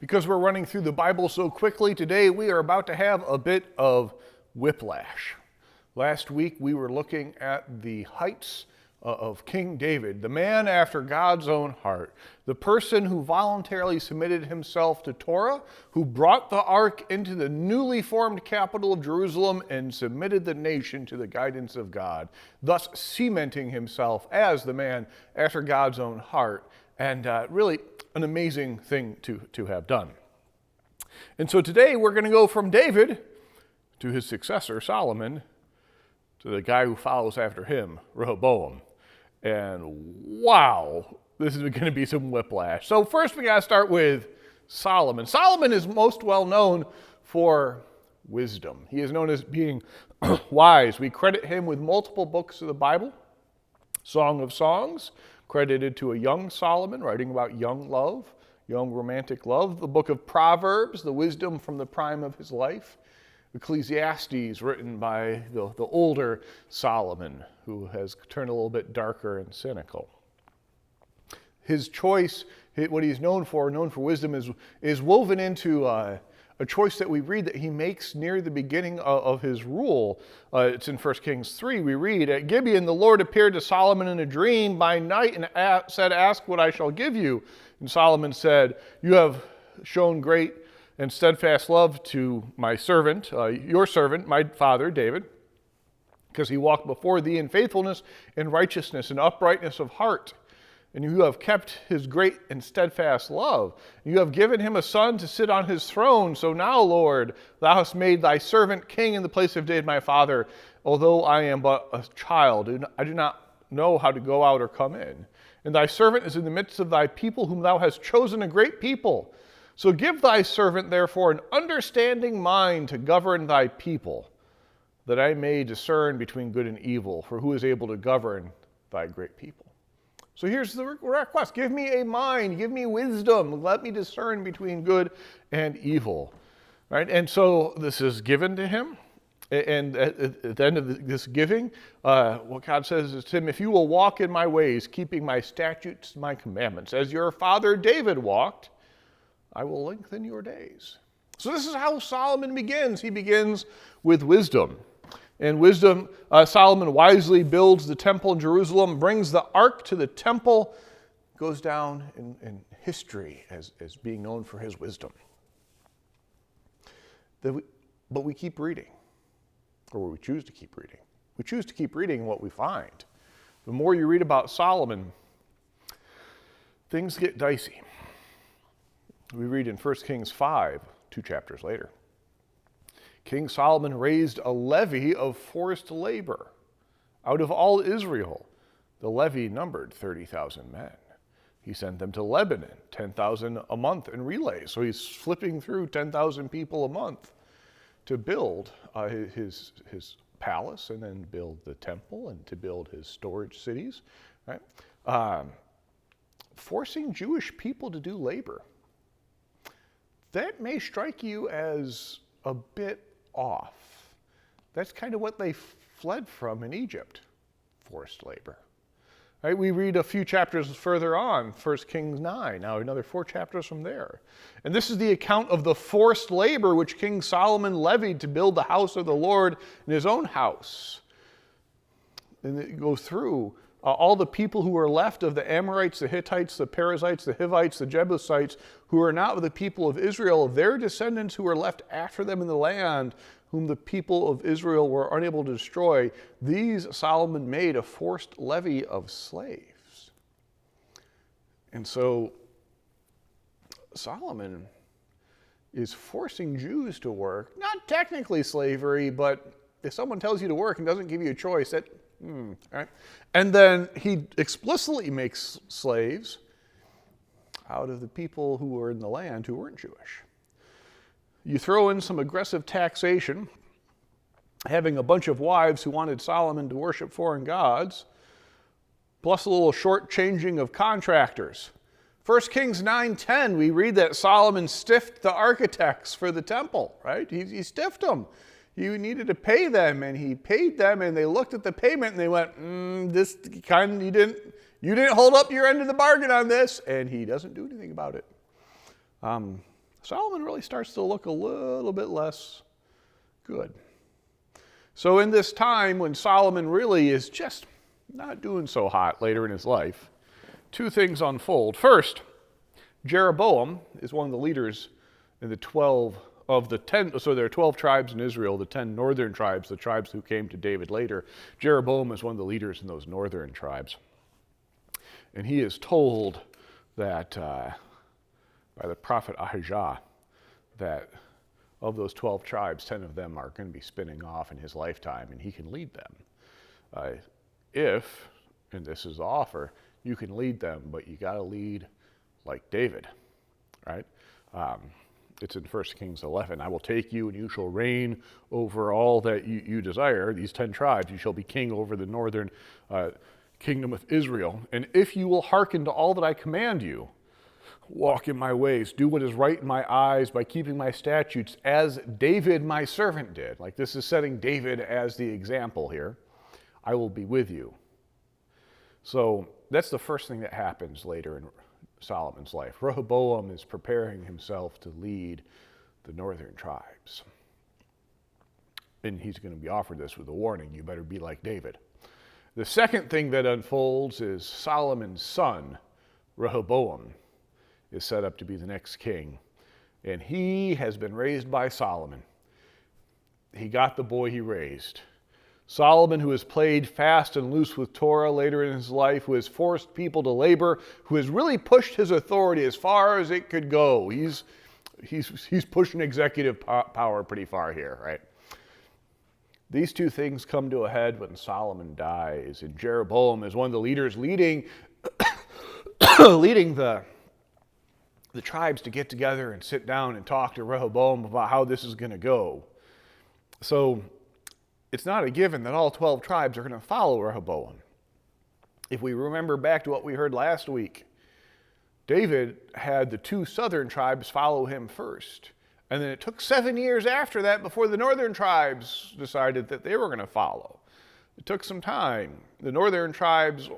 Because we're running through the Bible so quickly, today we are about to have a bit of whiplash. Last week we were looking at the heights of King David, the man after God's own heart, the person who voluntarily submitted himself to Torah, who brought the ark into the newly formed capital of Jerusalem and submitted the nation to the guidance of God, thus cementing himself as the man after God's own heart, and really an amazing thing to have done. And so today we're going to go from David to his successor, Solomon, to the guy who follows after him, Rehoboam. And wow, this is going to be some whiplash. So first we got to start with Solomon. Solomon is most well known for wisdom. He is known as being wise. We credit him with multiple books of the Bible. Song of Songs, credited to a young Solomon, writing about young love, young romantic love. The book of Proverbs, the wisdom from the prime of his life. Ecclesiastes, written by the older Solomon, who has turned a little bit darker and cynical. His choice, what he's known for wisdom, is woven into a choice that we read that he makes near the beginning of his rule. It's in 1 Kings 3. We read, "At Gibeon the Lord appeared to Solomon in a dream by night and said, 'Ask what I shall give you.' And Solomon said, 'You have shown great and steadfast love to my servant, your servant, my father David, because he walked before thee in faithfulness and righteousness and uprightness of heart. And you have kept his great and steadfast love. You have given him a son to sit on his throne. So now, Lord, thou hast made thy servant king in the place of David my father. Although I am but a child, I do not know how to go out or come in. And thy servant is in the midst of thy people, whom thou hast chosen, a great people. So give thy servant, therefore, an understanding mind to govern thy people, that I may discern between good and evil, for who is able to govern thy great people?'" So here's the request. Give me a mind, give me wisdom, let me discern between good and evil. Right? And so this is given to him. And at the end of this giving, what God says is to him, "If you will walk in my ways, keeping my statutes, my commandments, as your father David walked, I will lengthen your days." So this is how Solomon begins. He begins with wisdom. And wisdom, Solomon wisely builds the temple in Jerusalem, brings the ark to the temple, goes down in history as being known for his wisdom. But we keep reading, or we choose to keep reading. We choose to keep reading what we find. The more you read about Solomon, things get dicey. We read in 1 Kings 5, 2 chapters later. King Solomon raised a levy of forced labor out of all Israel. The levy numbered 30,000 men. He sent them to Lebanon, 10,000 a month in relays. So he's flipping through 10,000 people a month to build his palace, and then build the temple, and to build his storage cities. Right? Forcing Jewish people to do labor. That may strike you as a bit off. That's kind of what they fled from in Egypt, forced labor. Right? We read a few chapters further on, 1 Kings 9, now another 4 chapters from there. And this is the account of the forced labor which King Solomon levied to build the house of the Lord in his own house. And it goes through all the people who were left of the Amorites, the Hittites, the Perizzites, the Hivites, the Jebusites, who are not the people of Israel, their descendants who were left after them in the land, whom the people of Israel were unable to destroy. These Solomon made a forced levy of slaves. And so Solomon is forcing Jews to work, not technically slavery, but if someone tells you to work and doesn't give you a choice, that right? And then he explicitly makes slaves out of the people who were in the land who weren't Jewish. You throw in some aggressive taxation, having a bunch of wives who wanted Solomon to worship foreign gods, plus a little shortchanging of contractors. 1 Kings 9:10, we read that Solomon stiffed the architects for the temple, right? He stiffed them. You needed to pay them, and he paid them, and they looked at the payment, and they went, "This kind, you didn't hold up your end of the bargain on this," and he doesn't do anything about it. Solomon really starts to look a little bit less good. So in this time when Solomon really is just not doing so hot later in his life, two things unfold. First, Jeroboam is one of the leaders in the 12 of the 10, so there are 12 tribes in Israel, the 10 northern tribes, the tribes who came to David later. Jeroboam is one of the leaders in those northern tribes. And he is told that by the prophet Ahijah that of those 12 tribes, 10 of them are going to be spinning off in his lifetime, and he can lead them. If, and this is the offer, you can lead them, but you got to lead like David, right? It's in 1 Kings 11. I will take you, and you shall reign over all that you desire, these 10 tribes. You shall be king over the northern kingdom of Israel. And if you will hearken to all that I command you, walk in my ways, do what is right in my eyes by keeping my statutes, as David my servant did. Like, this is setting David as the example here. I will be with you. So that's the first thing that happens later in Solomon's life. Rehoboam is preparing himself to lead the northern tribes. And he's going to be offered this with a warning: you better be like David. The second thing that unfolds is Solomon's son, Rehoboam, is set up to be the next king. And he has been raised by Solomon. He got the boy he raised. Solomon, who has played fast and loose with Torah later in his life, who has forced people to labor, who has really pushed his authority as far as it could go. He's pushing executive power pretty far here, right? These two things come to a head when Solomon dies, and Jeroboam is one of the leaders leading the tribes to get together and sit down and talk to Rehoboam about how this is going to go. So it's not a given that all 12 tribes are going to follow Rehoboam. If we remember back to what we heard last week, David had the two southern tribes follow him first. And then it took 7 years after that before the northern tribes decided that they were going to follow. It took some time. The northern tribes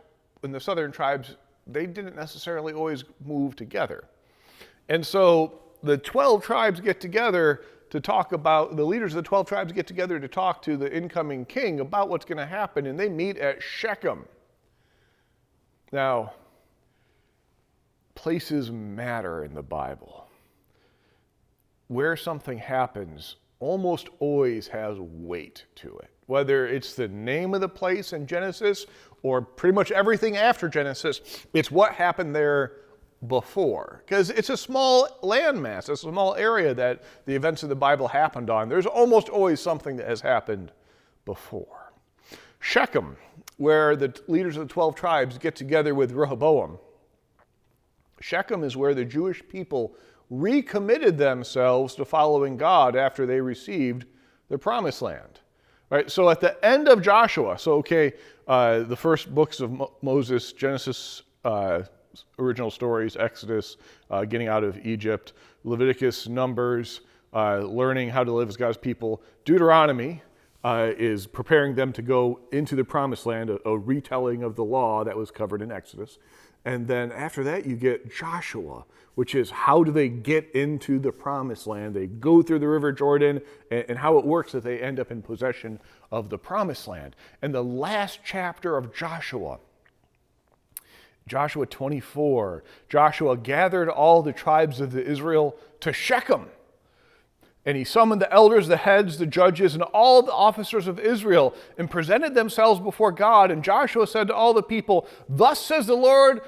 and the southern tribes, they didn't necessarily always move together. And so the 12 tribes get together to talk about, the leaders of the 12 tribes get together to talk to the incoming king about what's going to happen, and they meet at Shechem. Now, places matter in the Bible. Where something happens almost always has weight to it. Whether it's the name of the place in Genesis or pretty much everything after Genesis, it's what happened there before. Because it's a small landmass, a small area that the events of the Bible happened on. There's almost always something that has happened before. Shechem, where the leaders of the 12 tribes get together with Rehoboam. Shechem is where the Jewish people recommitted themselves to following God after they received the promised land. Right? So at the end of Joshua, the first books of Moses, Genesis, original stories, Exodus, getting out of Egypt, Leviticus, Numbers, learning how to live as God's people. Deuteronomy is preparing them to go into the promised land, a retelling of the law that was covered in Exodus. And then after that, you get Joshua, which is how do they get into the promised land? They go through the River Jordan, and how it works that they end up in possession of the promised land. And the last chapter of Joshua, Joshua 24, Joshua gathered all the tribes of Israel to Shechem. And he summoned the elders, the heads, the judges, and all the officers of Israel, and presented themselves before God. And Joshua said to all the people, "Thus says the Lord,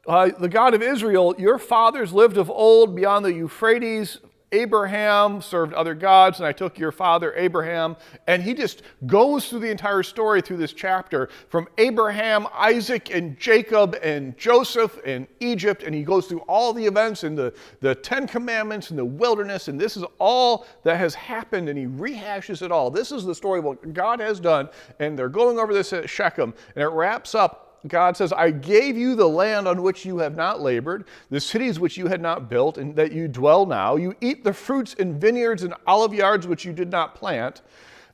the God of Israel, your fathers lived of old beyond the Euphrates. Abraham served other gods, and I took your father Abraham." And he just goes through the entire story through this chapter, from Abraham, Isaac, and Jacob, and Joseph, and Egypt, and he goes through all the events and the 10 Commandments and the wilderness, and this is all that has happened, and he rehashes it all. This is the story of what God has done, and they're going over this at Shechem, and it wraps up. God says, "I gave you the land on which you have not labored, the cities which you had not built, and that you dwell now. You eat the fruits in vineyards and olive yards which you did not plant.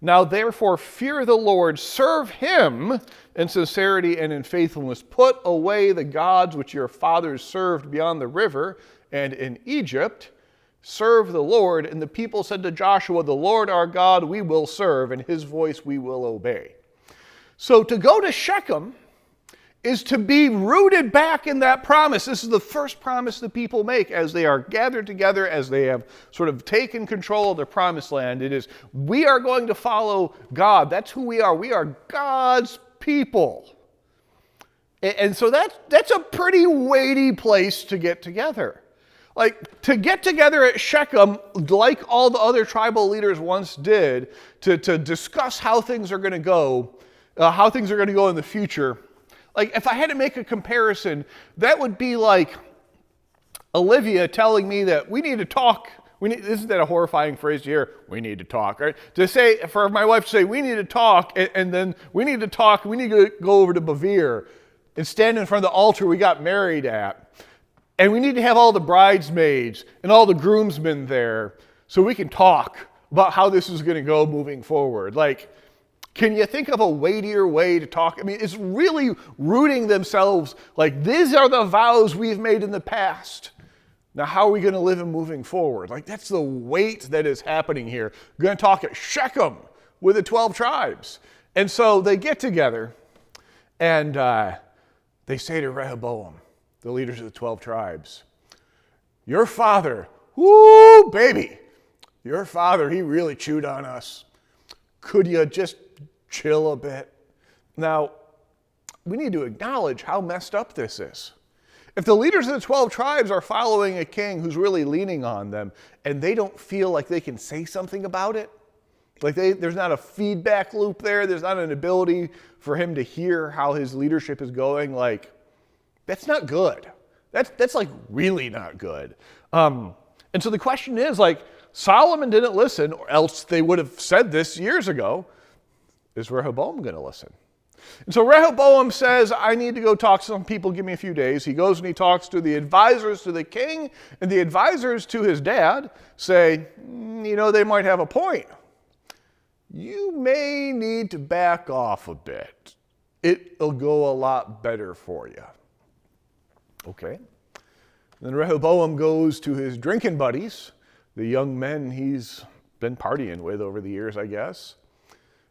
Now therefore fear the Lord, serve him in sincerity and in faithfulness. Put away the gods which your fathers served beyond the river and in Egypt, serve the Lord. And the people said to Joshua, the Lord our God we will serve, and his voice we will obey. So to go to Shechem is to be rooted back in that promise. This is the first promise the people make as they are gathered together, as they have sort of taken control of their promised land. It is, we are going to follow God. That's who we are. We are God's people. And so that's a pretty weighty place to get together. Like, to get together at Shechem, like all the other tribal leaders once did, to discuss how things are going to go, in the future. Like, if I had to make a comparison, that would be like Olivia telling me that we need to talk. Isn't that a horrifying phrase to hear? We need to talk, right? For my wife to say, we need to talk, and then we need to talk, we need to go over to Bevere and stand in front of the altar we got married at. And we need to have all the bridesmaids and all the groomsmen there so we can talk about how this is going to go moving forward. Like, can you think of a weightier way to talk? I mean, it's really rooting themselves like, these are the vows we've made in the past. Now, how are we going to live in moving forward? Like, that's the weight that is happening here. We're going to talk at Shechem with the 12 tribes. And so they get together and they say to Rehoboam, the leaders of the 12 tribes, your father, whoo, baby, your father, he really chewed on us. Could you just chill a bit? Now, we need to acknowledge how messed up this is. If the leaders of the 12 tribes are following a king who's really leaning on them, and they don't feel like they can say something about it, like there's not a feedback loop there, there's not an ability for him to hear how his leadership is going, like, that's not good. That's like really not good. And so the question is, like, Solomon didn't listen, or else they would have said this years ago. Is Rehoboam going to listen? And so Rehoboam says, I need to go talk to some people, give me a few days. He goes and he talks to the advisors to the king, and the advisors to his dad say, they might have a point. You may need to back off a bit. It'll go a lot better for you. Okay. Then Rehoboam goes to his drinking buddies, the young men he's been partying with over the years, I guess.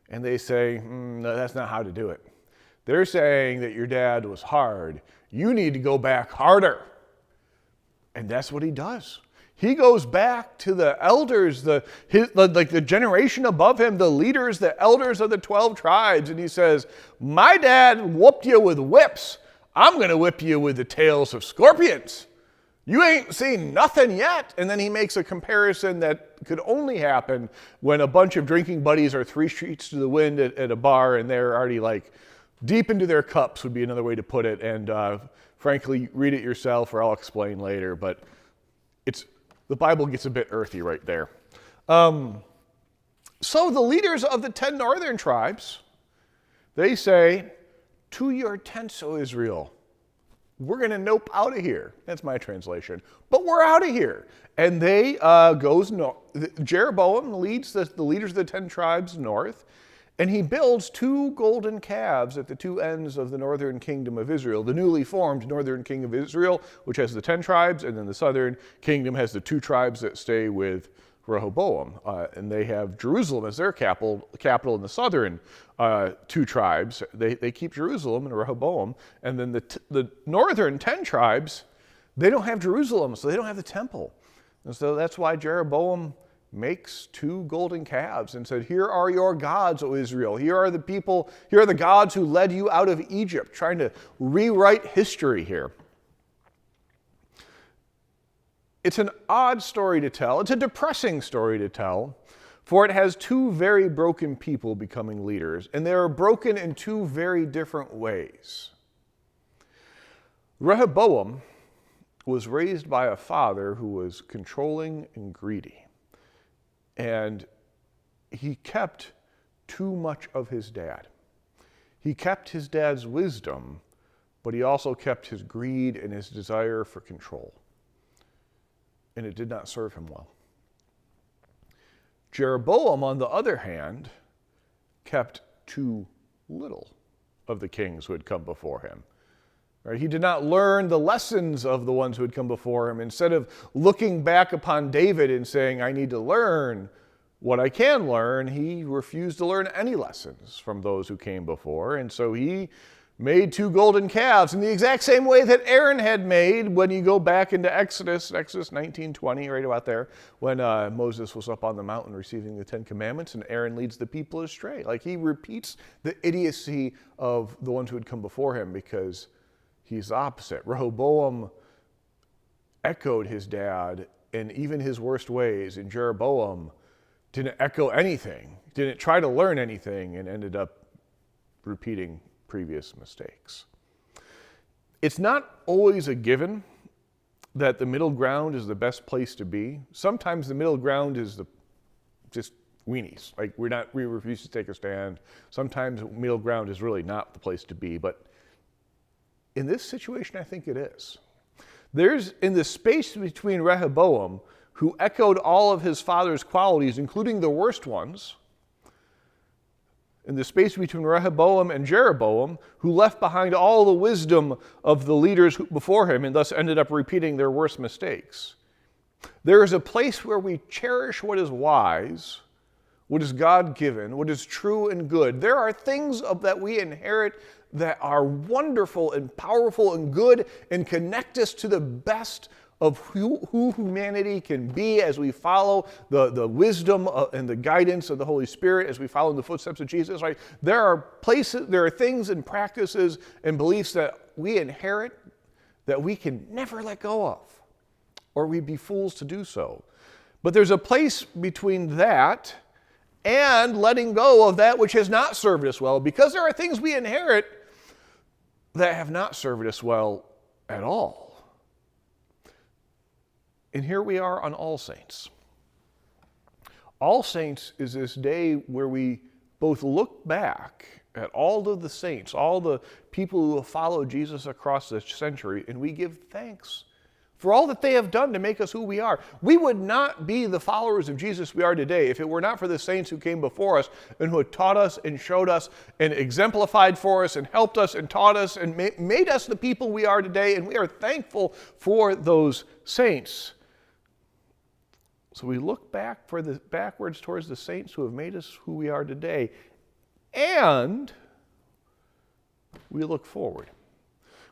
And they say, no, that's not how to do it. They're saying that your dad was hard. You need to go back harder. And that's what he does. He goes back to the elders, the generation above him, the leaders, the elders of the 12 tribes, and he says, my dad whooped you with whips. I'm going to whip you with the tails of scorpions. You ain't seen nothing yet. And then he makes a comparison that could only happen when a bunch of drinking buddies are 3 streets to the wind at a bar, and they're already like deep into their cups would be another way to put it. And frankly, read it yourself, or I'll explain later. But the Bible gets a bit earthy right there. So the leaders of the 10 northern tribes, they say, to your tents, O Israel. We're going to nope out of here. That's my translation. But we're out of here. And they Jeroboam leads the leaders of the 10 tribes north, and he builds 2 golden calves at the 2 ends of the northern kingdom of Israel. The newly formed northern kingdom of Israel, which has the 10 tribes, and then the southern kingdom has the 2 tribes that stay with Rehoboam. And they have Jerusalem as their capital in the southern 2 tribes. They keep Jerusalem and Rehoboam. And then the northern 10 tribes, they don't have Jerusalem, so they don't have the temple. And so that's why Jeroboam makes 2 golden calves and said, here are your gods, O Israel. Here are the people, here are the gods who led you out of Egypt, trying to rewrite history here. It's an odd story to tell. It's a depressing story to tell, for it has 2 very broken people becoming leaders, and they are broken in 2 very different ways. Rehoboam was raised by a father who was controlling and greedy, and he kept too much of his dad. He kept his dad's wisdom, but he also kept his greed and his desire for control. And it did not serve him well. Jeroboam, on the other hand, kept too little of the kings who had come before him. Right? He did not learn the lessons of the ones who had come before him. Instead of looking back upon David and saying, I need to learn what I can learn, he refused to learn any lessons from those who came before. And so he made 2 golden calves in the exact same way that Aaron had made when you go back into Exodus 19:20, right about there, when Moses was up on the mountain receiving the 10 Commandments and Aaron leads the people astray. Like, he repeats the idiocy of the ones who had come before him because he's the opposite. Rehoboam echoed his dad in even his worst ways, and Jeroboam didn't echo anything, didn't try to learn anything, and ended up repeating previous mistakes. It's not always a given that the middle ground is the best place to be. Sometimes the middle ground is just weenies. Like, we refuse to take a stand. Sometimes middle ground is really not the place to be, but in this situation, I think it is. There's, in the space between Rehoboam, who echoed all of his father's qualities, including the worst ones, in the space between Rehoboam and Jeroboam, who left behind all the wisdom of the leaders before him and thus ended up repeating their worst mistakes. There is a place where we cherish what is wise, what is God-given, what is true and good. There are things that we inherit that are wonderful and powerful and good and connect us to the best of who humanity can be as we follow the wisdom and the guidance of the Holy Spirit, as we follow in the footsteps of Jesus. Right? There are things and practices and beliefs that we inherit that we can never let go of, or we'd be fools to do so. But there's a place between that and letting go of that which has not served us well, because there are things we inherit that have not served us well at all. And here we are on All Saints. All Saints is this day where we both look back at all of the saints, all the people who have followed Jesus across the century, and we give thanks for all that they have done to make us who we are. We would not be the followers of Jesus we are today if it were not for the saints who came before us and who had taught us and showed us and exemplified for us and helped us and taught us and made us the people we are today, and we are thankful for those saints. So we look backwards towards the saints who have made us who we are today, and we look forward.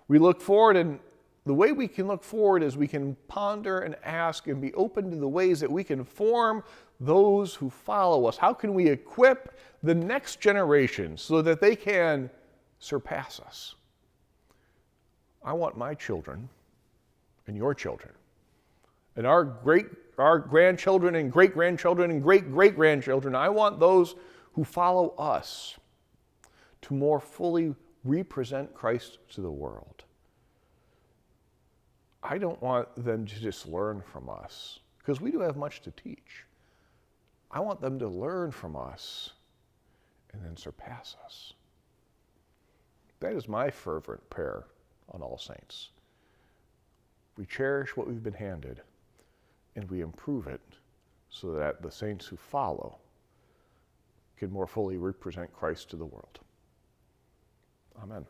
We look forward, and the way we can look forward is we can ponder and ask and be open to the ways that we can form those who follow us. How can we equip the next generation so that they can surpass us? I want my children and your children and our grandchildren and great-grandchildren and great-great-grandchildren. I want those who follow us to more fully represent Christ to the world. I don't want them to just learn from us, because we do have much to teach. I want them to learn from us and then surpass us. That is my fervent prayer on All Saints. We cherish what we've been handed, and we improve it so that the saints who follow can more fully represent Christ to the world. Amen.